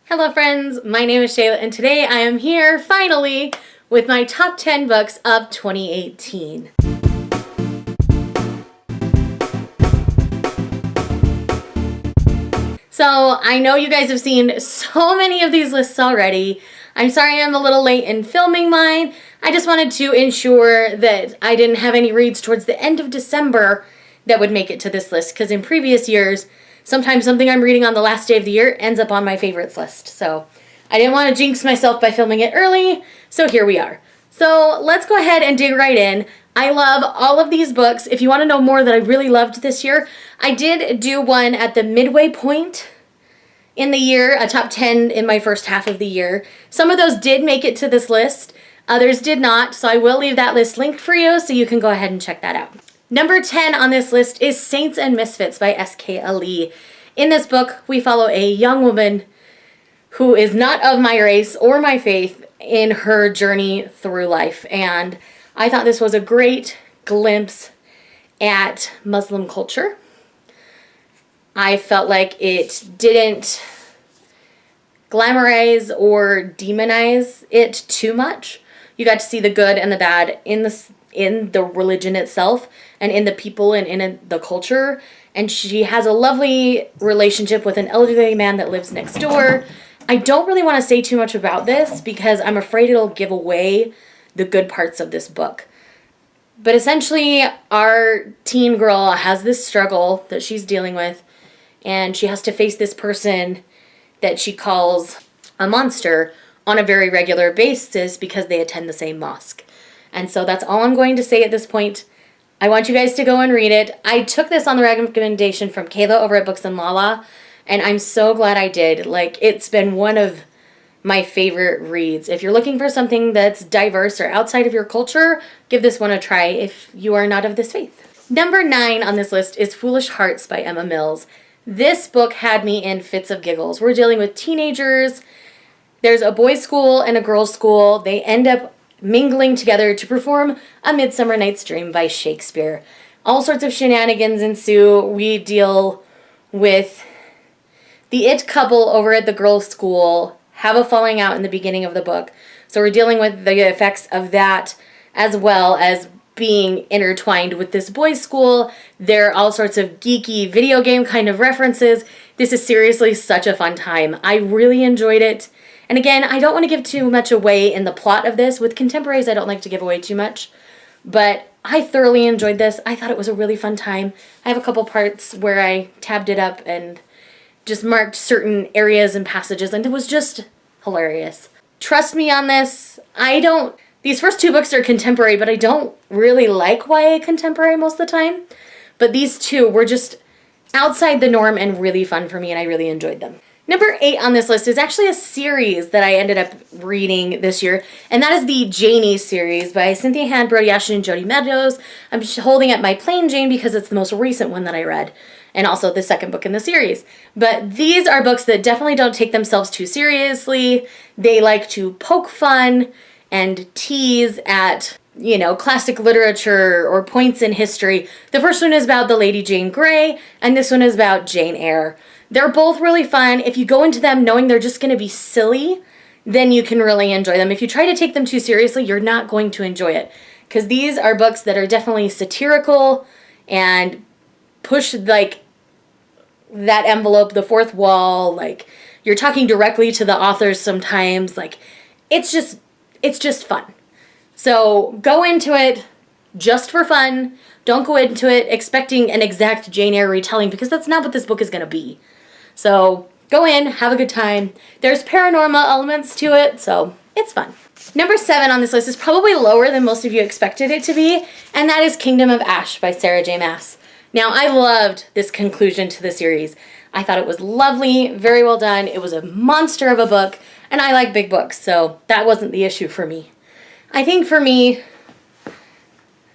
Hello friends, my name is Shayla and today I am here finally with my top 10 books of 2018. So I know you guys have seen so many of these lists already. I'm sorry I'm a little late in filming mine. I just wanted to ensure that I didn't have any reads towards the end of December that would make it to this list, because in previous years sometimes something I'm reading on the last day of the year ends up on my favorites list. So I didn't want to jinx myself by filming it early, so here we are. So let's go ahead and dig right in. I love all of these books. If you want to know more that I really loved this year, I did do one at the midway point in the year, a top 10 in my first half of the year. Some of those did make it to this list, others did not, so I will leave that list linked for you so you can go ahead and check that out. Number 10 on this list is Saints and Misfits by S.K. Ali. In this book, we follow a young woman who is not of my race or my faith in her journey through life. And I thought this was a great glimpse at Muslim culture. I felt like it didn't glamorize or demonize it too much. You got to see the good and the bad in the religion itself and in the people and in the culture. And she has a lovely relationship with an elderly man that lives next door. I don't really want to say too much about this because I'm afraid it'll give away the good parts of this book. But essentially, our teen girl has this struggle that she's dealing with, and she has to face this person that she calls a monster on a very regular basis because they attend the same mosque. And so that's all I'm going to say at this point. I want you guys to go and read it. I took this on the recommendation from Kayla over at Books and Lala, and I'm so glad I did. Like, it's been one of my favorite reads. If you're looking for something that's diverse or outside of your culture, give this one a try if you are not of this faith. Number 9 on this list is Foolish Hearts by Emma Mills. This book had me in fits of giggles. We're dealing with teenagers. There's a boys' school and a girls' school. They end up mingling together to perform A Midsummer Night's Dream by Shakespeare. All sorts of shenanigans ensue. We deal with the it couple over at the girls' school have a falling out in the beginning of the book. So we're dealing with the effects of that as well as being intertwined with this boys' school. There are all sorts of geeky video game kind of references. This is seriously such a fun time. I really enjoyed it. And again, I don't want to give too much away in the plot of this. With contemporaries, I don't like to give away too much. But I thoroughly enjoyed this. I thought it was a really fun time. I have a couple parts where I tabbed it up and just marked certain areas and passages, and it was just hilarious. Trust me on this. These first two books are contemporary, but I don't really like YA contemporary most of the time. But these two were just outside the norm and really fun for me, and I really enjoyed them. Number 8 on this list is actually a series that I ended up reading this year, and that is the Janie series by Cynthia Hand, Brody Ashton, and Jody Meadows. I'm just holding up my Plain Jane because it's the most recent one that I read, and also the second book in the series. But these are books that definitely don't take themselves too seriously. They like to poke fun and tease at, classic literature or points in history. The first one is about the Lady Jane Grey, and this one is about Jane Eyre. They're both really fun. If you go into them knowing they're just going to be silly, then you can really enjoy them. If you try to take them too seriously, you're not going to enjoy it. Because these are books that are definitely satirical and push, that envelope, the fourth wall. You're talking directly to the authors sometimes. It's just fun. So go into it just for fun. Don't go into it expecting an exact Jane Eyre retelling, because that's not what this book is going to be. So go in, have a good time. There's paranormal elements to it, so it's fun. Number 7 on this list is probably lower than most of you expected it to be, and that is Kingdom of Ash by Sarah J. Maas. Now, I loved this conclusion to the series. I thought it was lovely, very well done. It was a monster of a book, and I like big books, so that wasn't the issue for me. I think for me,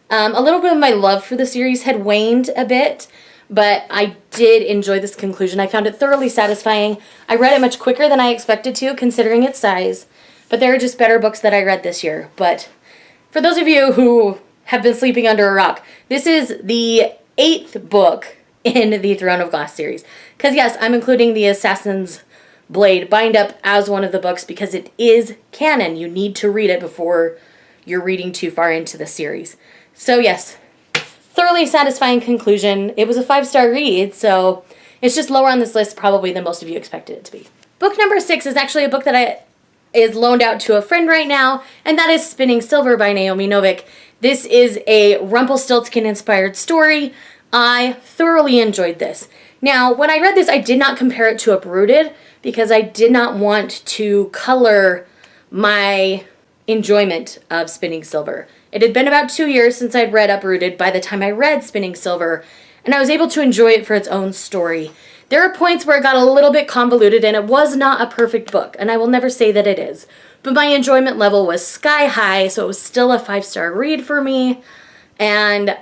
a little bit of my love for the series had waned a bit, but I did enjoy this conclusion. I found it thoroughly satisfying. I read it much quicker than I expected to, considering its size, but there are just better books that I read this year. But for those of you who have been sleeping under a rock, this is the 8th book in the Throne of Glass series. Because yes, I'm including the Assassin's Blade Bind Up as one of the books because it is canon. You need to read it before you're reading too far into the series. So yes, thoroughly satisfying conclusion. It was a 5-star read, so it's just lower on this list probably than most of you expected it to be. Book number 6 is actually a book that is loaned out to a friend right now, and that is Spinning Silver by Naomi Novik. This is a Rumpelstiltskin-inspired story. I thoroughly enjoyed this. Now, when I read this, I did not compare it to Uprooted because I did not want to color my enjoyment of Spinning Silver. It had been about 2 years since I'd read Uprooted by the time I read Spinning Silver, and I was able to enjoy it for its own story. There are points where it got a little bit convoluted, and it was not a perfect book, and I will never say that it is. But my enjoyment level was sky high, so it was still a 5-star read for me, and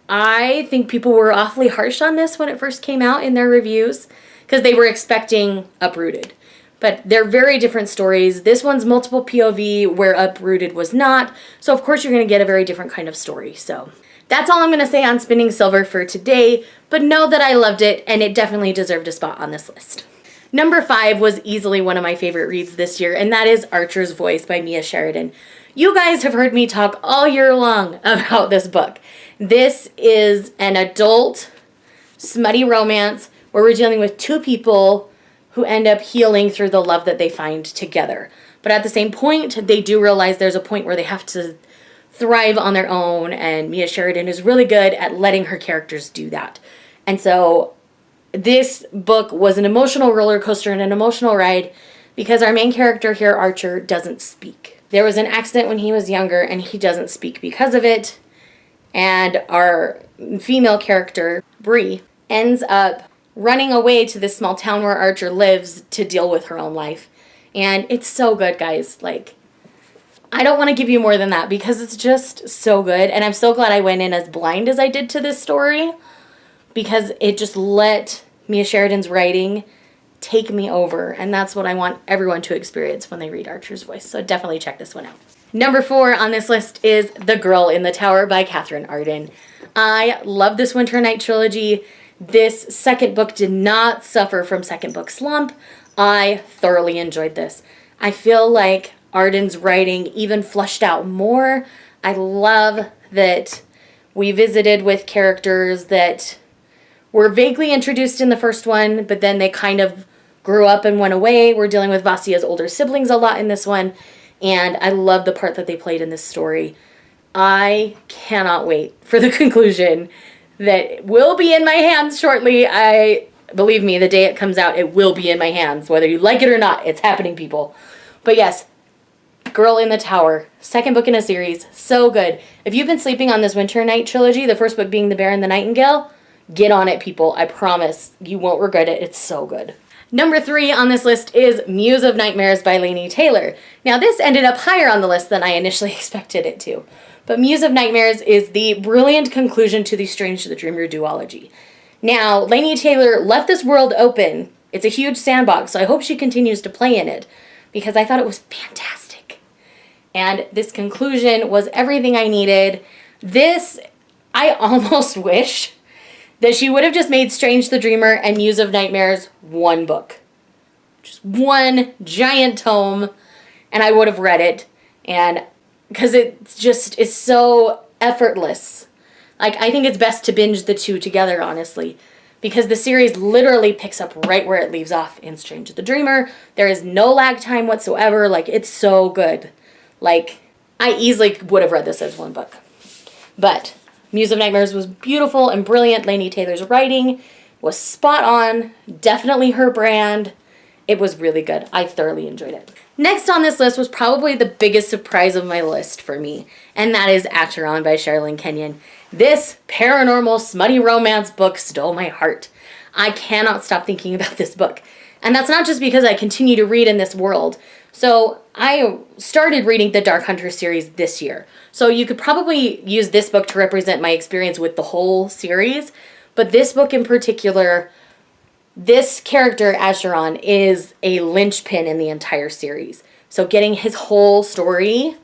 I think people were awfully harsh on this when it first came out in their reviews, because they were expecting Uprooted. But they're very different stories. This one's multiple POV where Uprooted was not. So of course you're going to get a very different kind of story. So that's all I'm going to say on Spinning Silver for today. But know that I loved it and it definitely deserved a spot on this list. Number 5 was easily one of my favorite reads this year, and that is Archer's Voice by Mia Sheridan. You guys have heard me talk all year long about this book. This is an adult smutty romance where we're dealing with two people who end up healing through the love that they find together. But at the same point, they do realize there's a point where they have to thrive on their own, and Mia Sheridan is really good at letting her characters do that. And so this book was an emotional roller coaster and an emotional ride because our main character here, Archer, doesn't speak. There was an accident when he was younger, and he doesn't speak because of it. And our female character, Bree, ends up running away to this small town where Archer lives to deal with her own life. And it's so good, guys. Like, I don't want to give you more than that because it's just so good. And I'm so glad I went in as blind as I did to this story because it just let Mia Sheridan's writing take me over. And that's what I want everyone to experience when they read Archer's Voice. So definitely check this one out. Number 4 on this list is The Girl in the Tower by Katherine Arden. I love this Winter Night trilogy. This second book did not suffer from second book slump. I thoroughly enjoyed this. I feel like Arden's writing even fleshed out more. I love that we visited with characters that were vaguely introduced in the first one, but then they kind of grew up and went away. We're dealing with Vasia's older siblings a lot in this one, and I love the part that they played in this story. I cannot wait for the conclusion that will be in my hands shortly. Believe me, the day it comes out, it will be in my hands. Whether you like it or not, it's happening, people. But yes, Girl in the Tower, second book in a series, so good. If you've been sleeping on this Winter Night trilogy, the first book being The Bear and the Nightingale, get on it, people. I promise you won't regret it. It's so good. Number 3 on this list is Muse of Nightmares by Laini Taylor. Now, this ended up higher on the list than I initially expected it to. But Muse of Nightmares is the brilliant conclusion to the Strange the Dreamer duology. Now, Laini Taylor left this world open. It's a huge sandbox, so I hope she continues to play in it because I thought it was fantastic. And this conclusion was everything I needed. This, I almost wish that she would have just made Strange the Dreamer and Muse of Nightmares one book. Just one giant tome, and I would have read it. And because it just is so effortless. Like, I think it's best to binge the two together, honestly. Because the series literally picks up right where it leaves off in Strange the Dreamer. There is no lag time whatsoever. Like, it's so good. Like, I easily would have read this as one book. But Muse of Nightmares was beautiful and brilliant. Laini Taylor's writing was spot on. Definitely her brand. It was really good. I thoroughly enjoyed it. Next on this list was probably the biggest surprise of my list for me, and that is Acheron by Sherilyn Kenyon. This paranormal smutty romance book stole my heart. I cannot stop thinking about this book. And that's not just because I continue to read in this world. So I started reading the Dark Hunter series this year. So you could probably use this book to represent my experience with the whole series. But this book in particular, this character, Acheron, is a linchpin in the entire series. So getting his whole story,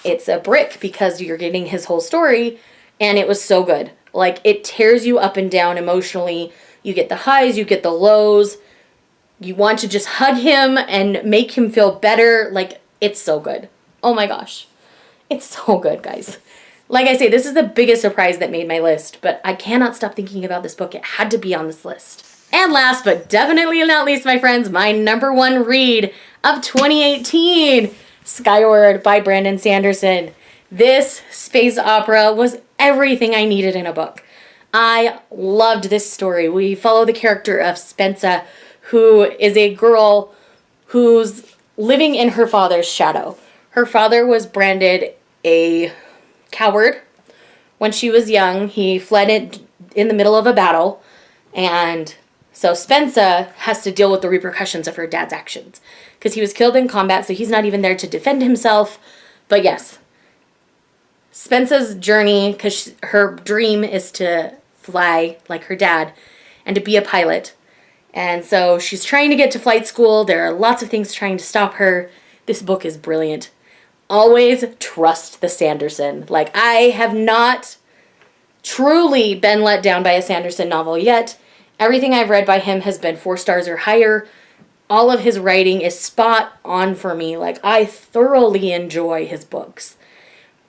it's a brick because you're getting his whole story, and it was so good. Like, it tears you up and down emotionally. You get the highs, you get the lows. You want to just hug him and make him feel better. Like, it's so good. Oh my gosh. It's so good, guys. Like I say, this is the biggest surprise that made my list, but I cannot stop thinking about this book. It had to be on this list. And last but definitely not least, my friends, my number one read of 2018, Skyward by Brandon Sanderson. This space opera was everything I needed in a book. I loved this story. We follow the character of Spensa, who is a girl who's living in her father's shadow. Her father was branded a coward when she was young. He fled it in the middle of a battle, and so Spensa has to deal with the repercussions of her dad's actions because he was killed in combat, so he's not even there to defend himself. But yes, Spensa's journey, because her dream is to fly like her dad and to be a pilot. And so she's trying to get to flight school. There are lots of things trying to stop her. This book is brilliant. Always trust the Sanderson. Like, I have not truly been let down by a Sanderson novel yet. Everything I've read by him has been 4 stars or higher. All of his writing is spot on for me. Like, I thoroughly enjoy his books.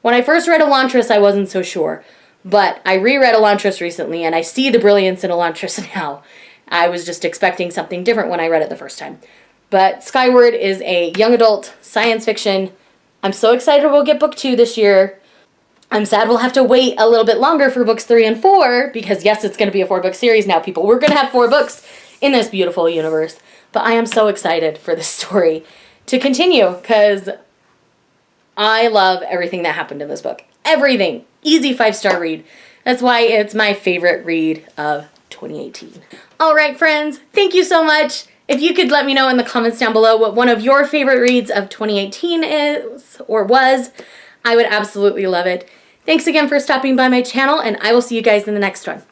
When I first read Elantris, I wasn't so sure. But I reread Elantris recently, and I see the brilliance in Elantris now. I was just expecting something different when I read it the first time. But Skyward is a young adult science fiction. I'm so excited we'll get book 2 this year. I'm sad we'll have to wait a little bit longer for books 3 and 4, because yes, it's going to be a 4-book series now, people. We're going to have 4 books in this beautiful universe. But I am so excited for this story to continue, because I love everything that happened in this book. Everything. Easy 5-star read. That's why it's my favorite read of 2018. All right, friends, thank you so much. If you could let me know in the comments down below what one of your favorite reads of 2018 is or was, I would absolutely love it. Thanks again for stopping by my channel, and I will see you guys in the next one.